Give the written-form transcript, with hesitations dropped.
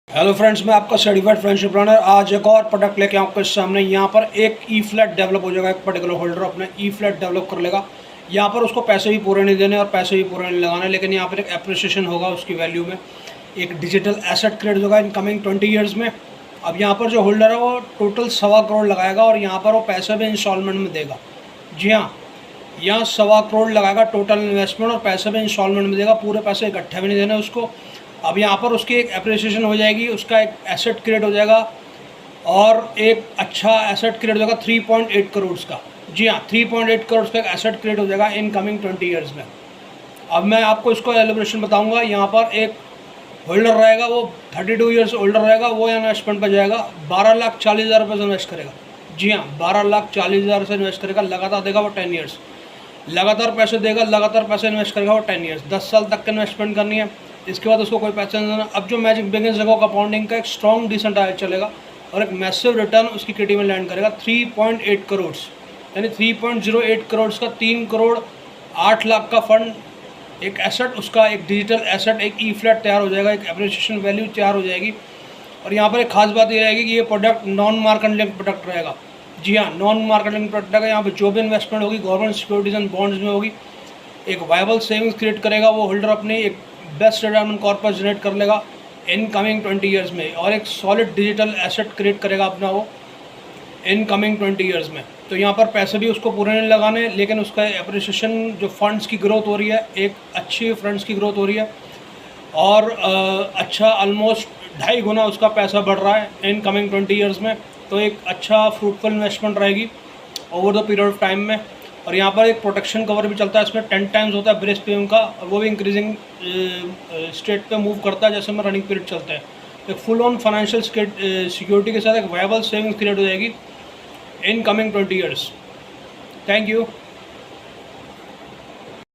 Hello friends, मैं आपका certified friendship planner आज एक और प्रोडक्ट लेके आपके सामने। यहाँ पर एक ई फ्लैट डेवलप हो जाएगा। एक पर्टिकुलर होल्डर अपना ई फ्लैट डेवलप कर लेगा। यहाँ पर उसको पैसे भी पूरे नहीं देने और पैसे भी पूरे नहीं लगाने, लेकिन यहाँ पर एक एप्रिसिएशन होगा उसकी वैल्यू में। एक डिजिटल एसेट क्रिएट होगा इन कमिंग 20 ईयर्स में। अब यहाँ पर जो होल्डर है वो टोटल 1.25 करोड़ लगाएगा और यहाँ पर वो पैसे भी इंस्टॉलमेंट में देगा। जी हाँ, यहाँ 1.25 करोड़ लगाएगा टोटल इन्वेस्टमेंट और पैसे भी इंस्टॉलमेंट में देगा। पूरे पैसे इकट्ठे भी नहीं देने उसको। अब यहाँ पर उसकी एक एप्रिसिएशन हो जाएगी, उसका एक एसेट क्रिएट हो जाएगा और एक अच्छा एसेट क्रिएट हो जाएगा 3.8 करोड़ का। जी हाँ, 3.8 करोड़ का एक एसेट क्रिएट हो जाएगा इन कमिंग 20 ईयर्स में। अब मैं आपको इसको एलिब्रेशन बताऊंगा। यहाँ पर एक होल्डर रहेगा, वो 32 ईयर्स होल्डर रहेगा, वो इन्वेस्टमेंट पर जाएगा 12,40,000 रुपये से इन्वेस्ट करेगा। जी हाँ, 12,40,000 से इन्वेस्ट करेगा, लगातार देगा वो 10 ईयर्स, लगातार पैसे देगा, लगातार पैसे इन्वेस्ट करेगा वो 10 ईयर्स, 10 साल तक का इन्वेस्टमेंट करनी है। इसके बाद उसको कोई पैसा नहीं देना। अब जो मैजिक बिगिंस है कंपाउंडिंग का एक स्ट्रॉन्ग डिसेंट आया चलेगा और एक मैसिव रिटर्न उसकी किटी में लैंड करेगा 3.8 करोड़, यानी 3.08 करोड़ का 3 करोड़ 8 लाख का फंड, एक एसेट उसका, एक डिजिटल एसेट, एक ई फ्लैट तैयार हो जाएगा, एक एप्रिसिएशन वैल्यू तैयार हो जाएगी। और यहाँ पर एक खास बात ये रहेगी कि ये product non market link product रहेगा। जी हाँ, नॉन मार्केट लिंक प्रोडक्ट है। यहाँ पर जो भी इन्वेस्टमेंट होगी गवर्नमेंट सिक्योरिटीज एंड बॉन्ड्स में होगी। एक वायबल सेविंग्स क्रिएट करेगा वो होल्डर, अपनी एक बेस्ट रिटायरमेंट कॉर्पस जनरेट कर लेगा इन कमिंग 20 ईयर्स में, और एक सॉलिड डिजिटल एसेट क्रिएट करेगा अपना वो इन कमिंग 20 ईयर्स में। तो यहाँ पर पैसे भी उसको पूरे नहीं लगाने, लेकिन उसका एप्रिसिएशन, जो फंड्स की ग्रोथ हो रही है, एक अच्छी फंड्स की ग्रोथ हो रही है और अच्छा ऑलमोस्ट 2.5 गुना उसका पैसा बढ़ रहा है इन कमिंग 20 ईयर्स में। तो एक अच्छा फ्रूटफुल इन्वेस्टमेंट रहेगी over the period of time में। और यहाँ पर एक प्रोटेक्शन कवर भी चलता है, इसमें 10 टाइम्स होता है ब्रेस प्रीमियम का, और वो भी इंक्रीजिंग स्टेट पे मूव करता है जैसे में रनिंग पीरियड चलता है। एक फुल ऑन फाइनेंशियल सिक्योरिटी के साथ एक वायबल सेविंग्स क्रिएट हो जाएगी in coming 20 years. Thank you.